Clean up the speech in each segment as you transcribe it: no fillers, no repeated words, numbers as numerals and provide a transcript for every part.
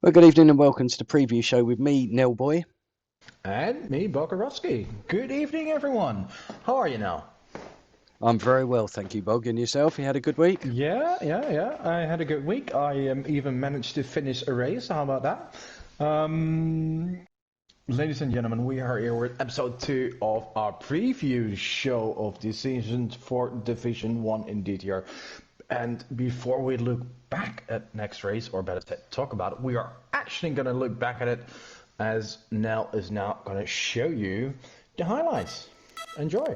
Well, good evening and welcome to the preview show with me, Nell Boy. And me, Bokarowski. Good evening, everyone. How are you now? I'm very well, thank you, Bog. And yourself? You had a good week? Yeah. I had a good week. I even managed to finish a race. How about that? Um, Ladies and gentlemen, we are here with episode 2 of our preview show of the season for Division 1 in DTR. And before we look back at next race, or better said, talk about it, we are actually going to look back at it as Nell is now going to show you the highlights. Enjoy.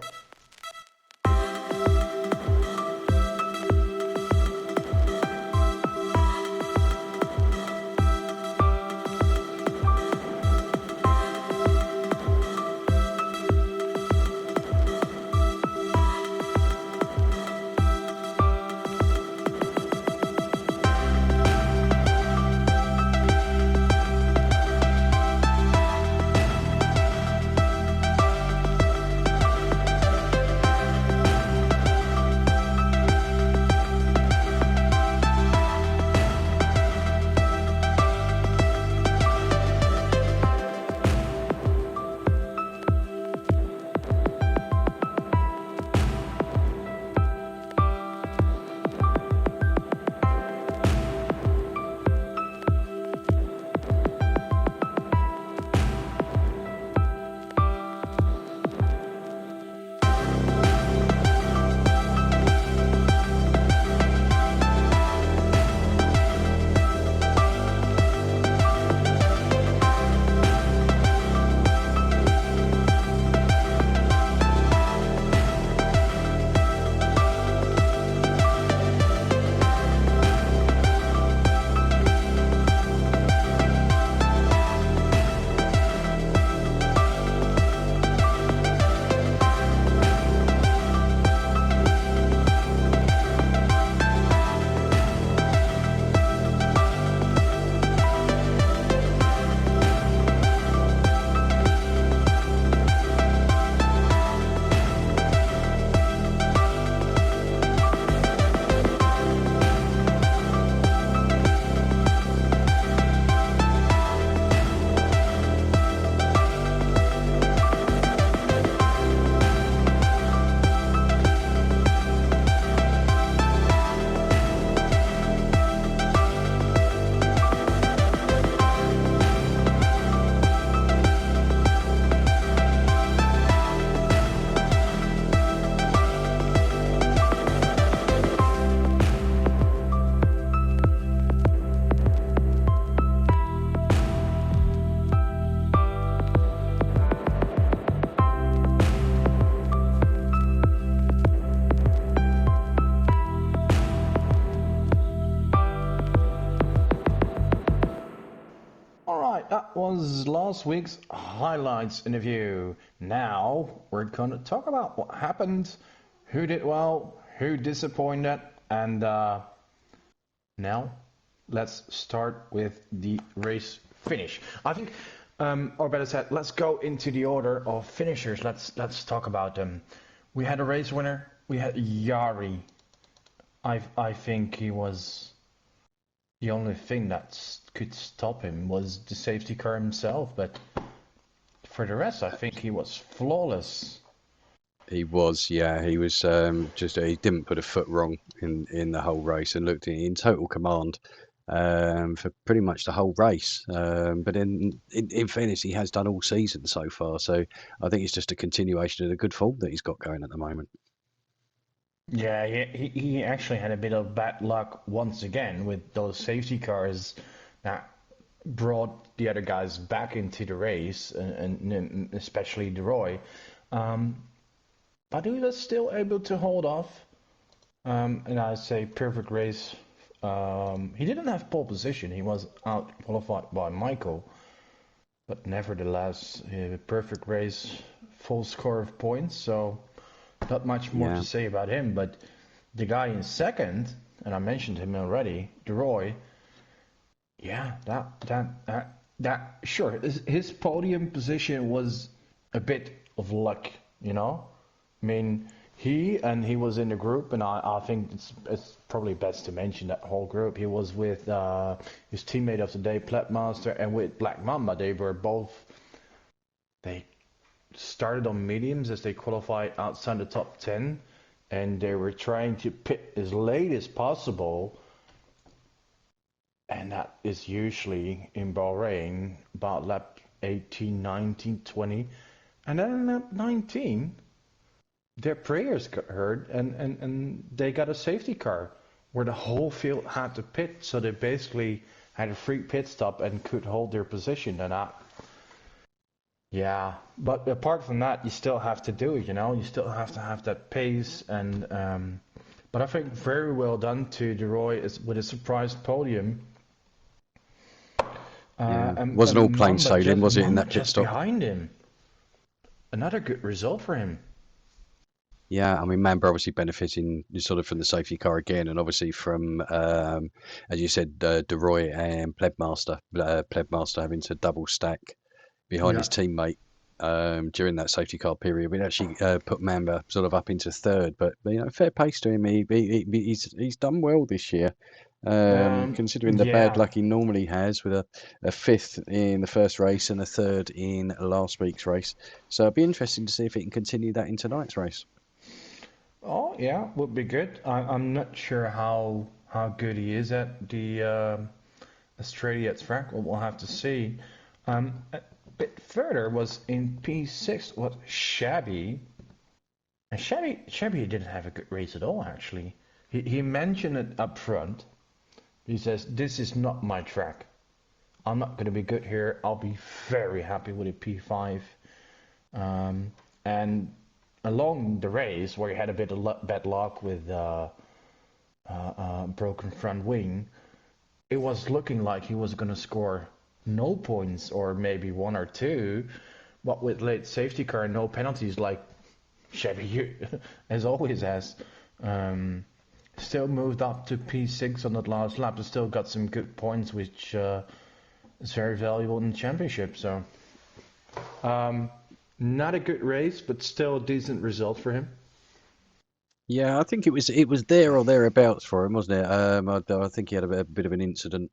Alright, that was last week's highlights interview. Now we're going to talk about what happened, who did well, who disappointed, and now let's start with the race finish. I think, or better said, let's go into the order of finishers. Let's talk about them. We had a race winner. We had Yari. I think he was the only thing that could stop him was the safety car himself, but for the rest, I think he was flawless. He was, yeah. He was just he didn't put a foot wrong in the whole race and looked in total command for pretty much the whole race. But in fairness, he has done all season so far. So I think it's just a continuation of the good form that he's got going at the moment. Yeah, he actually had a bit of bad luck once again with those safety cars that brought the other guys back into the race, and especially DeRoy. Um, but he was still able to hold off, and I say perfect race. He didn't have pole position, he was out qualified by Michael, but nevertheless, perfect race, full score of points, so not much more to Yeah. say about him. But the guy in second, and I mentioned him already, DeRoy, yeah, sure, his podium position was a bit of luck, you know? I mean, He was in the group, and I think it's probably best to mention that whole group. He was with his teammate of the day, Plepmaster, and with Black Mamba. They started on mediums as they qualified outside the top 10, and they were trying to pit as late as possible, and that is usually in Bahrain about lap 18, 19, 20, and then in lap 19 their prayers got heard, and they got a safety car where the whole field had to pit, so they basically had a free pit stop and could hold their position. And yeah, but apart from that, you still have to do it. You still have to have that pace. And but I think very well done to DeRoy with a surprise podium. Yeah, wasn't all And plain sailing, was it, in Mamba that pit just stop? behind him. Another good result for him. Yeah, I mean, Mamba obviously benefiting sort of from the safety car again, and obviously from, as you said, De Roy and Plebmaster having to double stack behind Yeah. his teammate during that safety car period. We actually put Mamba sort of up into third, but fair pace to him. He's done well this year, considering the bad Yeah. luck he normally has with a fifth in the first race and a third in last week's race. So it'd be interesting to see if he can continue that in tonight's race. Oh yeah, would be good. I'm not sure how good he is at the Australia track. We'll have to see. A bit further was in P6 was Shabby. And Shabby didn't have a good race at all actually. He mentioned it up front. He says, "This is not my track. I'm not going to be good here. I'll be very happy with a P5." Um, and along the race, where he had a bit of bad luck with broken front wing, it was looking like he was going to score no points or maybe one or two, but with late safety car and no penalties, like Chevy as always has, um, still moved up to P6 on that last lap. And still got some good points, which is very valuable in the championship. So, um, not a good race, but still a decent result for him. Yeah, I think it was there or thereabouts for him, wasn't it? I think he had a bit of an incident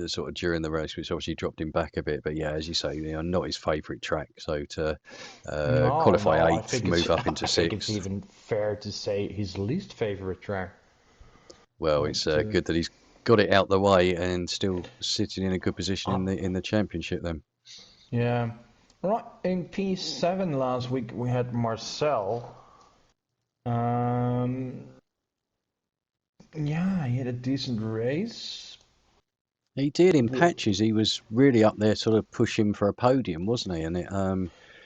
sort of during the race, which obviously dropped him back a bit. But yeah, as you say, not his favourite track. So to No, qualify no, eighth, move up into I think it's sixth, even fair to say his least favorite track. well, it's But good that he's got it out the way and still sitting in a good position in the championship. Then, yeah, right. In P7 last week we had Marcel. Um, yeah, he had a decent race. he did in Wi- patches. He was really up there, sort of pushing for a podium, wasn't he? And it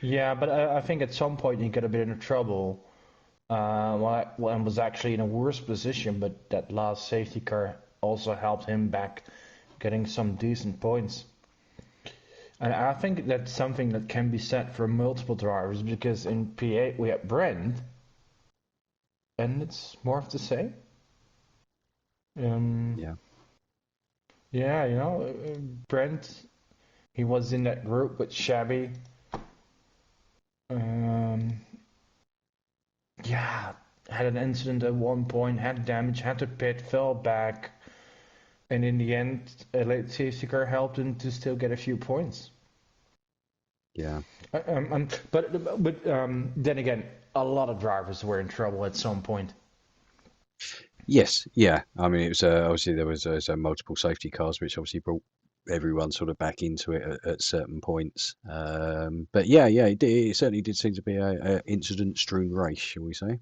Yeah, but I think at some point he got a bit into trouble. And was actually in a worse position, but that last safety car also helped him back, getting some decent points. And I think that's something that can be said for multiple drivers because in P8 we have Brent, and it's more of the same. Um, yeah. yeah, Brent, he was in that group with Shabby. Um, yeah, had an incident at one point, had damage, had to pit, fell back, and in the end, a late safety car helped him to still get a few points. Yeah. But then again, a lot of drivers were in trouble at some point. Yes, yeah. I mean, it was obviously there was multiple safety cars, which obviously brought everyone sort of back into it at certain points. But yeah, it certainly did seem to be a incident-strewn race, shall we say?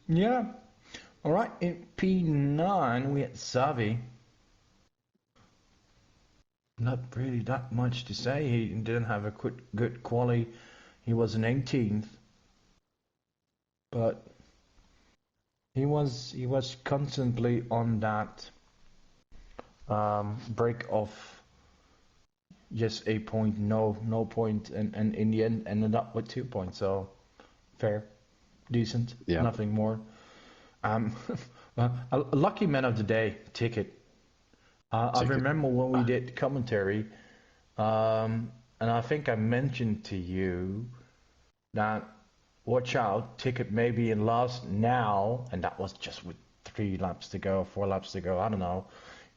Yeah. All right. In P9, we had Savi. Not really that much to say. He didn't have a good quali. He was an 18th, but he was constantly on that break of just a point, no point, and in the end ended up with 2 points. So fair, decent, Yeah, nothing more. Um, a lucky man of the day ticket. I ticket. remember when we did commentary, and I think I mentioned to you that watch out, ticket maybe in last now, and that was just with 3 laps to go, 4 laps to go, I don't know.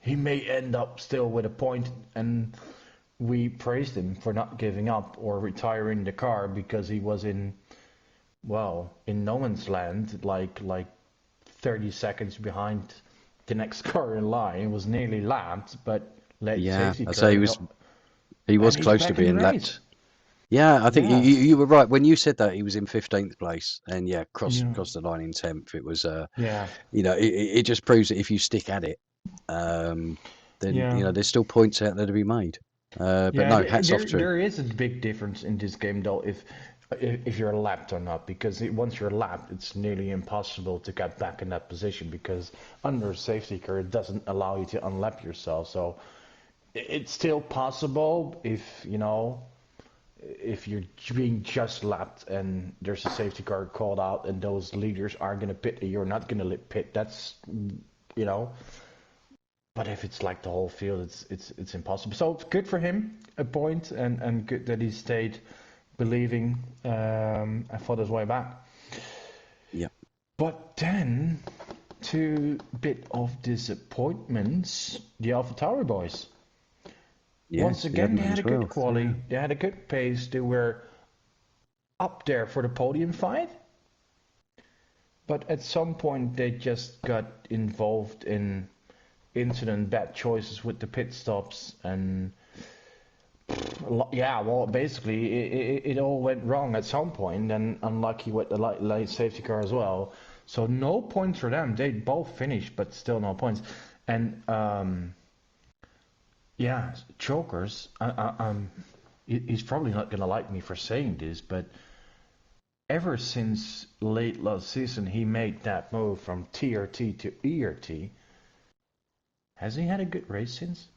He may end up still with a point, and we praised him for not giving up or retiring the car because he was in no man's land, like 30 seconds behind the next car in line. It was nearly lapped, but late Yeah, safety I say car, he was and he's close to back in the being race. lapped. Yeah, I think Yeah, you were right when you said that he was in 15th place, and yeah, yeah, crossed the line in 10th. It was yeah, it just proves that if you stick at it, um, then yeah. there's still points out there to be made. But Yeah, no, hats off to him. there is a big difference in this game though if you're lapped or not because once you're lapped it's nearly impossible to get back in that position because under safety car it doesn't allow you to unlap yourself. So it's still possible if you're being just lapped and there's a safety car called out and those leaders are going to pit and you're not going to pit. That's you know but if it's like the whole field, it's impossible. So it's good for him, a point, and good that he stayed believing and fought his way back. Yeah, But then, to bit of disappointments, the AlphaTauri boys. Once yes, the again, they had admins a good wealth. Yeah, quali. They had a good pace. They were up there for the podium fight. But at some point, they just got involved in incident, bad choices with the pit stops, and yeah, well, basically, it all went wrong at some point, and unlucky with the late safety car as well. So no points for them. They both finished, but still no points. And yeah, chokers. He's probably not gonna like me for saying this, but ever since late last season, he made that move from TRT to ERT. Has he had a good race since?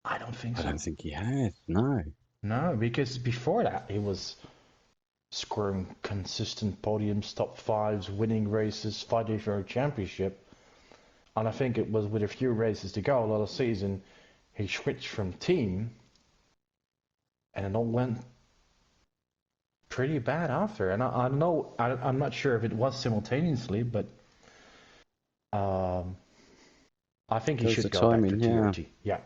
I don't think I so. don't think he had. No, No, because before that he was scoring consistent podiums, top fives, winning races, fighting for a championship. And I think it was with a few races to go last season, he switched from team, and it all went pretty bad after. And I don't know, I'm not sure if it was simultaneously, but um, I think he there was should the go back to timing. Yeah, TRT. Yeah.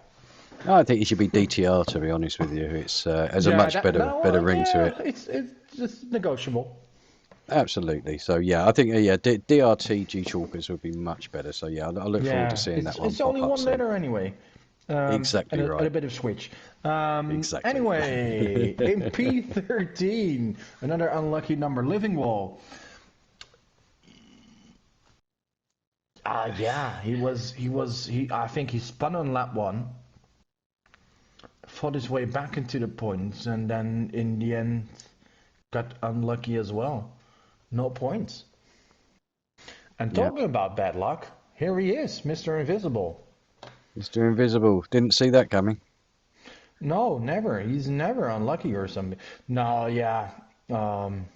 I think he should be DTR. To be honest with you, it's has a Yeah, much that no, better ring to yeah, it. it's just negotiable. Absolutely. So yeah, I think yeah, DRT G Chalkers would be much better. So yeah, I look forward to Yeah, seeing that one it's only pop up one soon. letter anyway. Exactly And right. a bit of switch. Exactly. Anyway, in P13, another unlucky number, Living Wall. Yeah, I think he spun on lap one, fought his way back into the points, and then in the end got unlucky as well. No points. And Yeah, talking about bad luck, here he is, Mr. Invisible. Mr. Invisible. Didn't see that coming. No, never. He's never unlucky or something. No, yeah. Um,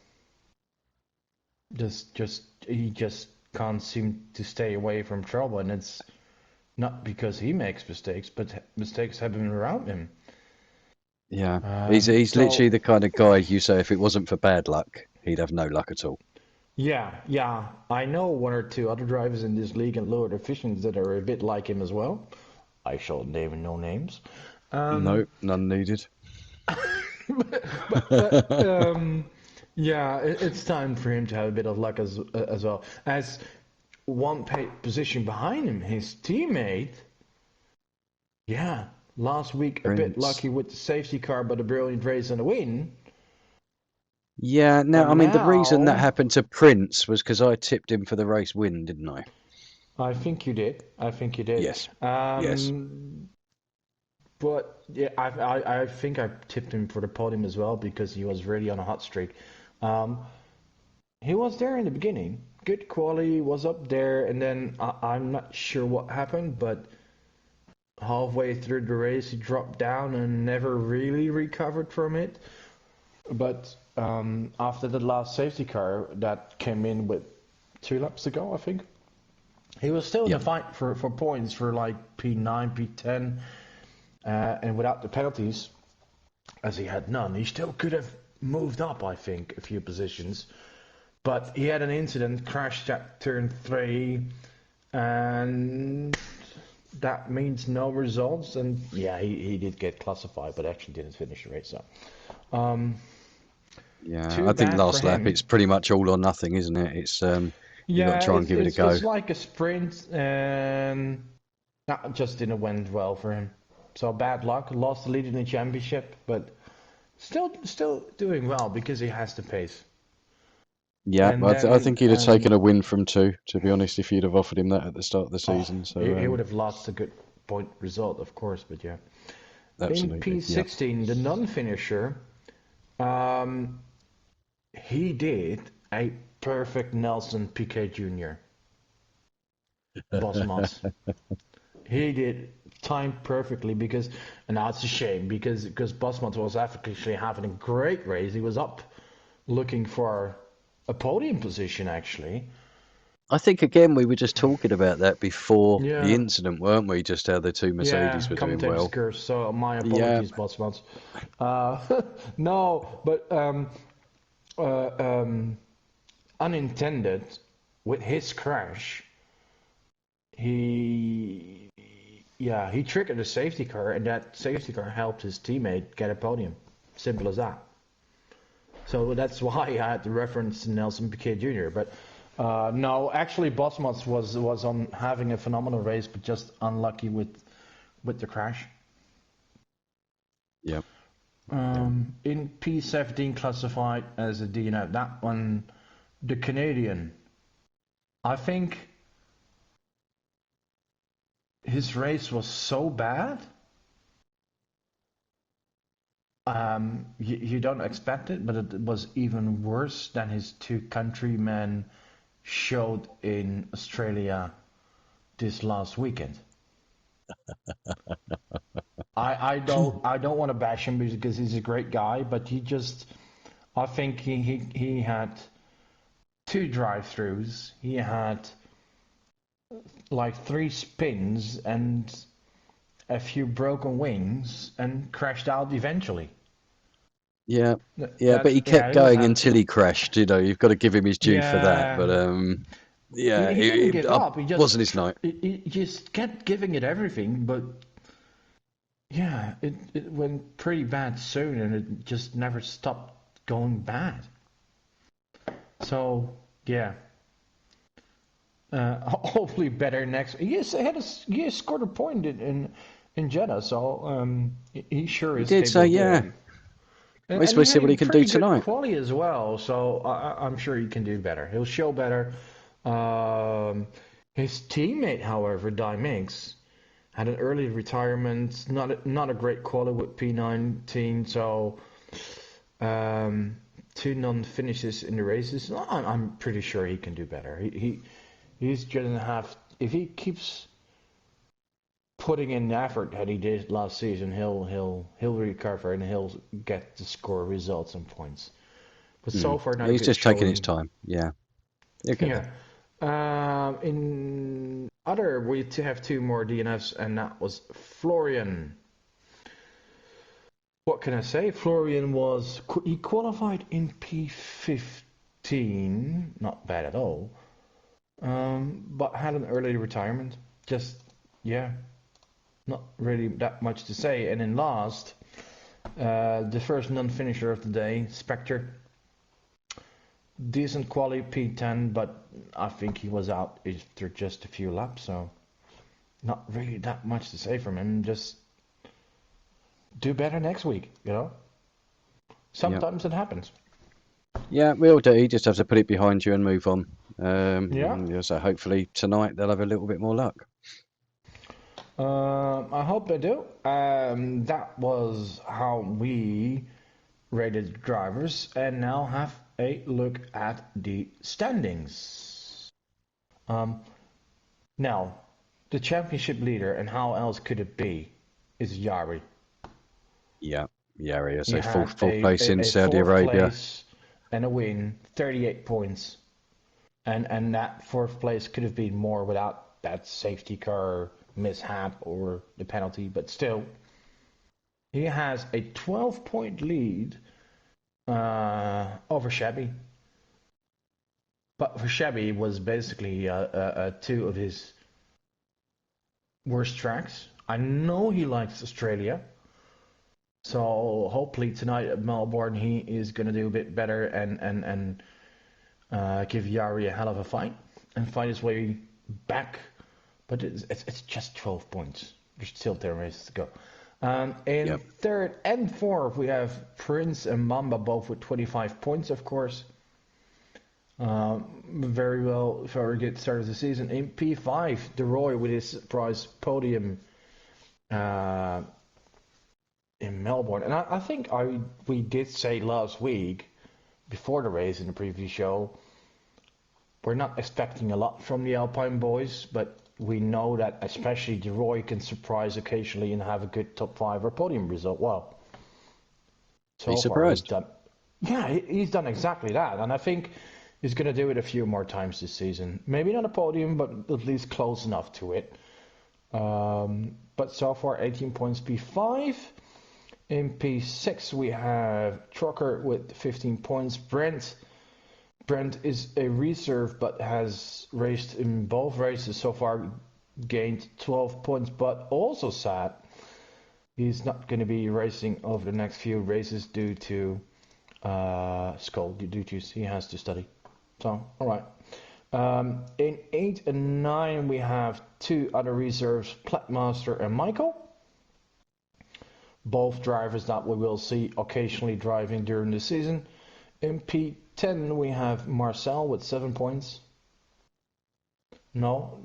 just he just can't seem to stay away from trouble, and it's not because he makes mistakes, but mistakes happen around him. Yeah, Um, he's literally so the kind of guy you say if it wasn't for bad luck, he'd have no luck at all. yeah, I know one or two other drivers in this league and lower divisions that are a bit like him as well. I shall name no names. Um, No, none needed. but yeah, it's time for him to have a bit of luck as well. As one position behind him, his teammate. Yeah, last week a bit Prince. lucky with the safety car, but a brilliant race and a win. Yeah, But now I mean the reason that now, happened to Prince was because I tipped him for the race win, didn't I? I think you did. I think you did. Yes, yes. Um, but yeah, I think I tipped him for the podium as well because he was really on a hot streak. Um, he was there in the beginning. Good quality, was up there, and then I'm not sure what happened, but halfway through the race he dropped down and never really recovered from it. But after the last safety car that came in with 2 laps to go, I think, he was still in the Yep. fight for points for like P9, P10, and without the penalties, as he had none, he still could have moved up, I think, a few positions. But he had an incident, crashed at turn 3, and that means no results. And yeah, he did get classified, but actually didn't finish the race. So, um, Yeah, too I think bad for last lap him. it's pretty much all or nothing, isn't it? It's you got to Yeah, try and give it a go. it's like a sprint, and that just didn't went well for him. So bad luck. Lost the lead in the championship, but still doing well because he has the pace. Yeah, And I then think he'd have taken a win from 2, to be honest, if you'd have offered him that at the start of the oh, season. So he would have lost a good point result, of course. But yeah, in absolutely, yeah. P16, the non-finisher, um, he did a perfect Nelson Piquet Jr. Bosmans. He did timed perfectly because, and that's a shame because Bosmans was actually having a great race. He was up looking for a podium position actually. I think again we were just talking about that before the Yeah, incident, weren't we? Just how the two yeah, Mercedes were doing commentator's well. curse. So my Yeah, apologies, Bosmans. No, but uh, um, unintended with his crash, he he triggered a safety car, and that safety car helped his teammate get a podium. Simple as that. So that's why I had to reference Nelson Piquet Jr. But no, actually, Bottas was on having a phenomenal race, but just unlucky with the crash. yeah, yeah, In P17 classified as a DNF, that one, the Canadian, I think his race was so bad. You don't expect it, but it was even worse than his two countrymen showed in Australia this last weekend. I don't want to bash him because he's a great guy, but I think he had two drive-throughs. He had like three spins and a few broken wings and crashed out eventually. yeah, yeah. But That's he yeah, kept he was going happy. until he crashed. You know, you've got to give him his due for that. Yeah, But yeah, he didn't give it up. He wasn't just his night. he just kept giving it everything, but yeah, it went pretty bad soon, and it just never stopped going bad. So yeah, hopefully better next. He scored a point in Jeddah, so he sure He is did. So capable of doing yeah, it. I And he suppose see had what a he can do pretty good tonight. quality as well, so I'm sure he can do better. He'll show better. Um, his teammate, however, Di Minks, had an early retirement. Not a great quality with P19, so um, two non-finishes in the races. I'm pretty sure he can do better. He's gonna have if he keeps putting in the effort that he did last season, he'll recover and he'll get to score results and points. But so Mm. far, not a He's good just taking his showing. time. Yeah, he'll get there. Yeah. In other, we have two more DNFs, and that was Florian. What can I say? Florian he qualified in P15, not bad at all, but had an early retirement. Just yeah, not really that much to say. And in last, the first non-finisher of the day, Spectre. Decent quality P10, but I think he was out after just a few laps, so not really that much to say from him. Just do better next week. Yeah, Sometimes it happens. yeah, we'll do. You just have to put it behind you and move on. Yeah. Yeah, so hopefully tonight they'll have a little bit more luck. I hope they do. That was how we rated drivers, and now have a look at the standings. Um, now, the championship leader, and how else could it be, is Yari. Yeah, yeah, yeah. He So had fourth place in a Saudi fourth Arabia. place and a win, 38 points. And that fourth place could have been more without that safety car mishap or the penalty, but still, he has a 12-point lead over Shabby. But for Shabby was basically two of his worst tracks. I know he likes Australia, so hopefully tonight at Melbourne he is going to do a bit better and give Yari a hell of a fight and fight his way back. But it's just 12 points. There's still 10 races to go. In Yep. third and fourth, we have Prince and Mamba both with 25 points, of course. Very well, very good start of the season. In P5, DeRoy with his surprise podium uh, in Melbourne. And I think we did say last week, before the race in the preview show, we're not expecting a lot from the Alpine boys, but we know that especially DeRoy can surprise occasionally and have a good top 5 or podium result. Well, Be so far he's surprised. done. Yeah, he's done exactly that, and I think he's going to do it a few more times this season. Maybe not a podium, but at least close enough to it. But so far, 18 points P5. In P6, we have Trucker with 15 points. Brent is a reserve, but has raced in both races so far, gained 12 points, but also sad. He's not going to be racing over the next few races due to school, due to he has to study. So, all right. In 8 and 9, we have two other reserves, Platmaster and Michael. Both drivers that we will see occasionally driving during the season. In P10, we have Marcel with 7 points. No,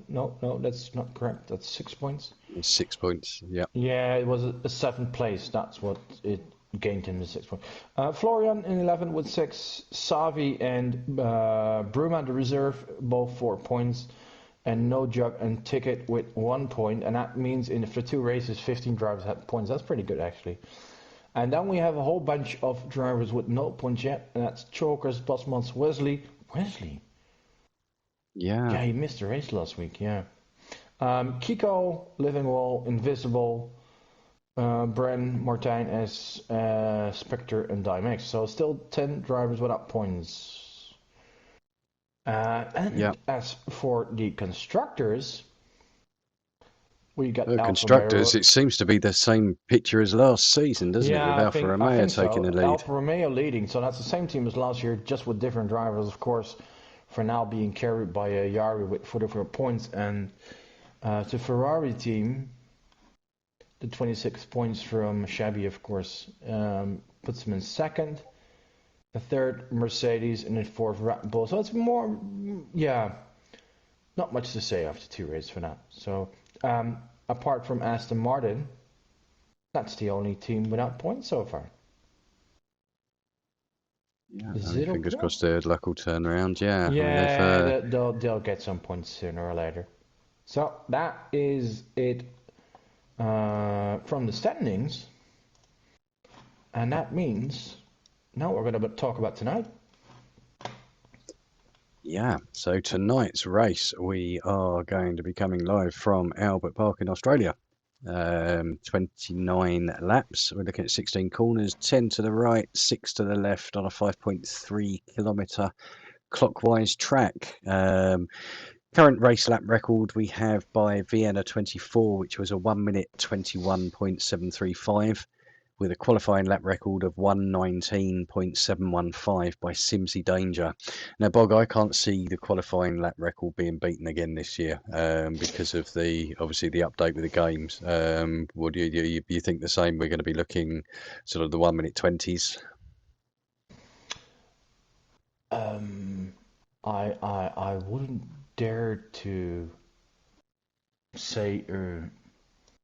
that's not correct. That's 6 points. 6 points. Yep. Yeah, it was a seventh place. That's what it gained him the 6 points. Florian in 11 with 6. Savi and Bruma, the reserve, both 4 points. And No Jug and Ticket with 1 point. And that means for 2 races, 15 drivers had points. That's pretty good, actually. And then we have a whole bunch of drivers with no points yet. And that's Chokers, Bosmans, Wesley. Wesley? Yeah. Yeah, he missed the race last week, yeah. Kiko, Living Wall, Invisible, Bren, Martijn S, Spectre, and Dimex. So still 10 drivers without points. And Yep. as for the constructors, we got Alfa Constructors, Romeo. it seems to be the same picture as last season, doesn't it? With Yeah, Alfa I Romeo think taking the so. lead. Alfa Romeo leading, so that's the same team as last year, just with different drivers, of course. For now, being carried by Yari with 44 points, and the Ferrari team, the 26 points from Shabby, of course, puts him in second. The third, Mercedes, and the fourth, Red Bull. So it's more, yeah, not much to say after 2 races for that. So apart from Aston Martin, that's the only team without points so far. Yeah, I mean, 0 fingers points. crossed their luck will turn around. Yeah, I mean, they've Yeah, they'll get some points sooner or later. So that is it from the standings, and that means now we're going to talk about tonight. yeah. So tonight's race, we are going to be coming live from Albert Park in Australia. 29 laps. We're looking at 16 corners, 10 to the right, 6 to the left on a 5.3 kilometre clockwise track. Current race lap record we have by Vienna 24, which was a 1 minute 21.735, with a qualifying lap record of 119.715 by Simsy Danger. Now, Bog, I can't see the qualifying lap record being beaten again this year because of obviously the update with the games. Would you think the same? We're going to be looking sort of the 1 minute 20s. Um, I wouldn't dare to say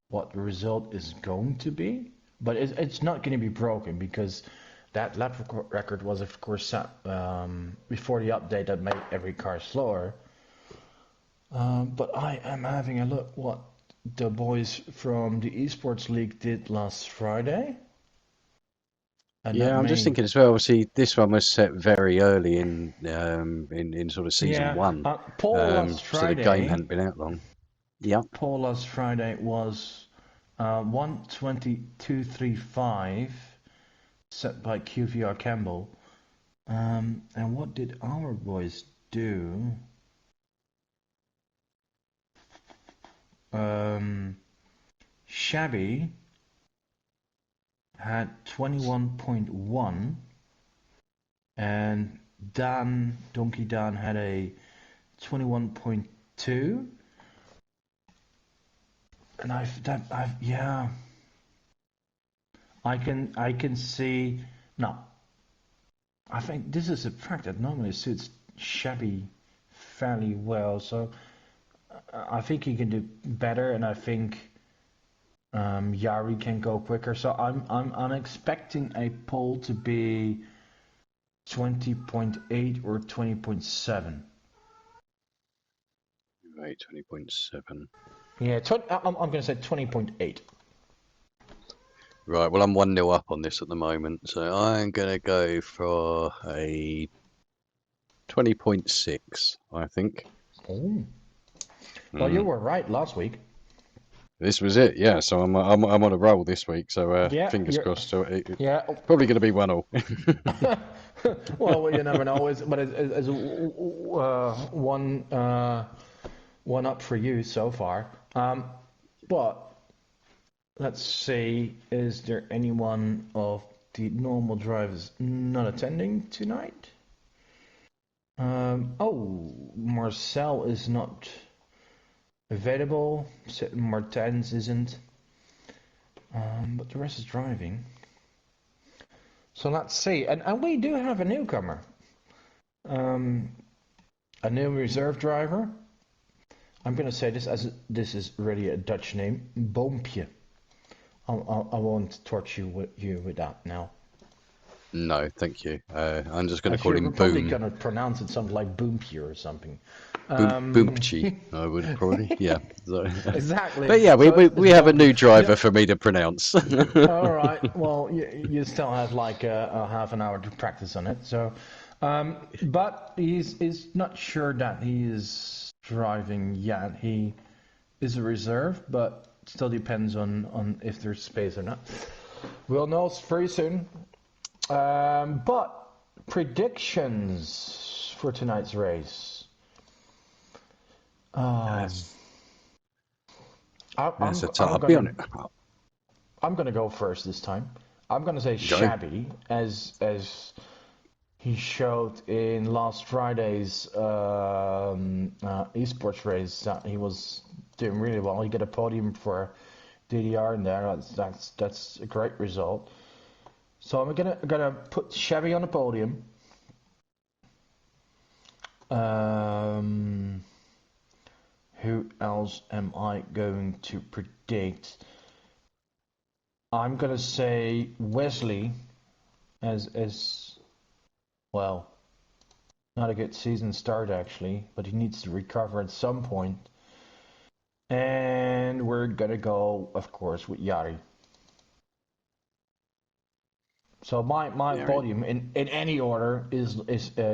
what the result is going to be, but it's not going to be broken because that lap record was, of course, set before the update that made every car slower. But I am having a look what the boys from the Esports League did last Friday, and that Yeah, I'm just made thinking as well. Obviously, this one was set very early in sort of season yeah. one, Paul last so the game Friday. hadn't been out long. Yeah, Paul last Friday was 1:22:35, set by QVR Campbell. And what did our boys do? Shabby had 21.1, and Donkey Dan had a 21.2. And yeah, I can see. No, I think this is a track that normally suits Shabby fairly well. So I think he can do better, and I think Yari can go quicker. So I'm expecting a pole to be 20.8 or 20.7. Right, 20.7. Yeah, I'm going to say 20.8. Right, well, I'm 1-0 up on this at the moment, so I'm going to go for a 20.6, I think. Oh, well, you Mm. were right last week. This was it, yeah. So I'm on a roll this week. So Yeah, fingers you're. crossed. So Yeah. probably going to be 1-1. Well, you never know. But it's one up for you so far. But let's see, is there anyone of the normal drivers not attending tonight? Oh, Marcel is not available. Martens isn't. But the rest is driving. So let's see. And we do have a newcomer. Um, a new reserve driver. I'm going to say this as this is really a Dutch name. Boompje. I won't torture you with that now. No, thank you. I'm just going to As call you're him probably Boom. gonna pronounce it something like Boompje or something. Um, Boompchi, I would probably. Yeah. So, exactly. but yeah, we, So we, it's we have a Boompje. new Yeah. driver for me to pronounce. All right. Well, you still have like a half an hour to practice on it. So, but he's not sure that he is driving yet. He is a reserve, but still depends on if there's space or not. We'll know very soon. But predictions for tonight's race. Um, That's I, that's I'm a tough. I'm I'll be gonna honest. I'm gonna go first this time. I'm gonna say Go. Shabby as he showed in last Friday's esports race that he was doing really well. He got a podium for DDR in there. That's a great result. So I'm gonna put Chevy on the podium. Um, who else am I going to predict? I'm gonna say Wesley as well. Not a good season start actually, but he needs to recover at some point. And we're gonna go, of course, with Yari. So my Yeah. podium in any order is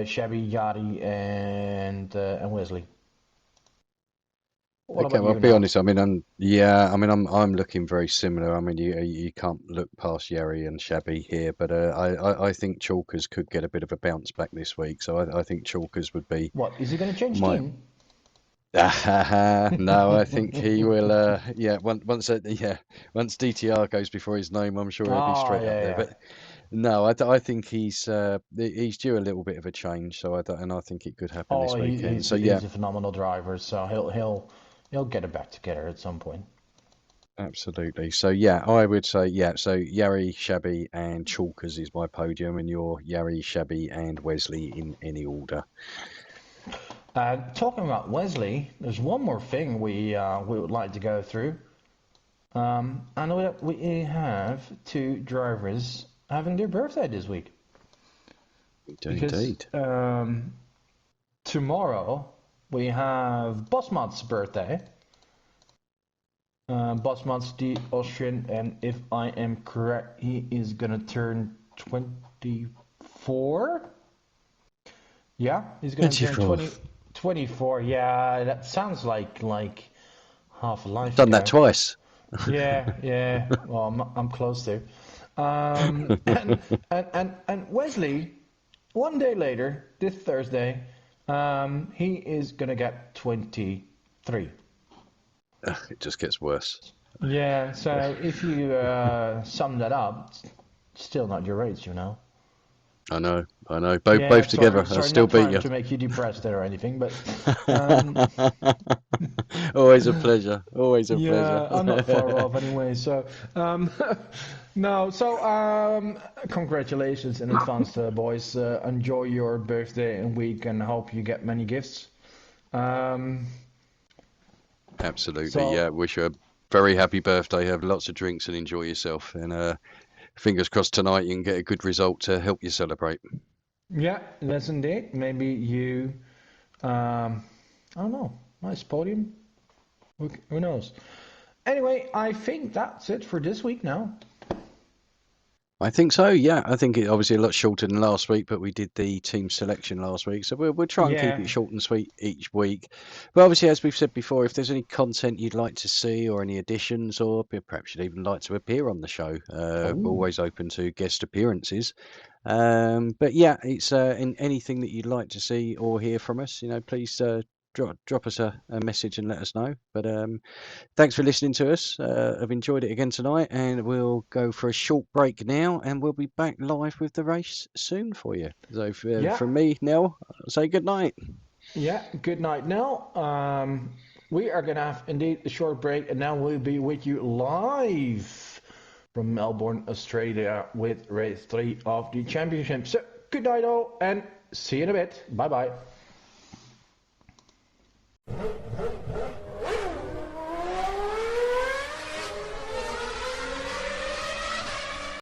Chevy, Yari, and Wesley. What Okay, about well, I'll you be now? honest. I mean, I'm looking very similar. I mean, you can't look past Yeri and Shabby here, but I think Chalkers could get a bit of a bounce back this week. So I think Chalkers would be What is he gonna change my. team? No, I think he will. Yeah, once DTR goes before his name, I'm sure he'll be Oh straight up yeah, there. yeah. But no, I think he's due a little bit of a change. So and I think it could happen Oh, this he, weekend. he's So yeah, he's a phenomenal driver. So he'll get it back together at some point. absolutely. So yeah, I would say yeah. So Yari, Shabby, and Chalkers is my podium, and your Yari, Shabby, and Wesley in any order. Talking about Wesley, there's one more thing we would like to go through. I know that we have two drivers having their birthday this week We do because indeed. tomorrow we have Bosmat's birthday. Bosmat's the Austrian, and if I am correct, he is gonna turn 24. Yeah, he's gonna turn 24. 24. Yeah, that sounds like half a life Done that ago. twice. Yeah, yeah. Well, I'm close to. And Wesley, one day later, this Thursday, he is gonna get 23. Ugh, it just gets worse. Yeah, so if you sum that up, still not your age, you know. I know, I know. Both Yeah, both together, sorry, I sorry, still not beat trying you. to make you depressed there or anything, but um, Always a pleasure. Always a pleasure. yeah, I'm not far off anyway. So um, no, so congratulations in advance, boys. Enjoy your birthday and week, and hope you get many gifts. Um, Absolutely, yeah. so Wish you a very happy birthday. Have lots of drinks and enjoy yourself. And fingers crossed tonight you can get a good result to help you celebrate. yeah, yes indeed. Maybe you, I don't know, nice podium. Who knows? Anyway, I think that's it for this week now. I think so, yeah. I think it obviously a lot shorter than last week, but we did the team selection last week, so we'll try and keep Yeah. it short and sweet each week. But obviously, as we've said before, if there's any content you'd like to see or any additions, or perhaps you'd even like to appear on the show, we're Oh. always open to guest appearances. But yeah, it's in anything that you'd like to see or hear from us, please drop us a message and let us know. But thanks for listening to us. I've enjoyed it again tonight, and we'll go for a short break now, and we'll be back live with the race soon for you. So Yeah. from me, Nell, I'll say good night. Yeah. Good night now. We are gonna have indeed a short break, and now we'll be with you live from Melbourne, Australia, with race 3 of the championship. So good night all, and see you in a bit. Bye bye.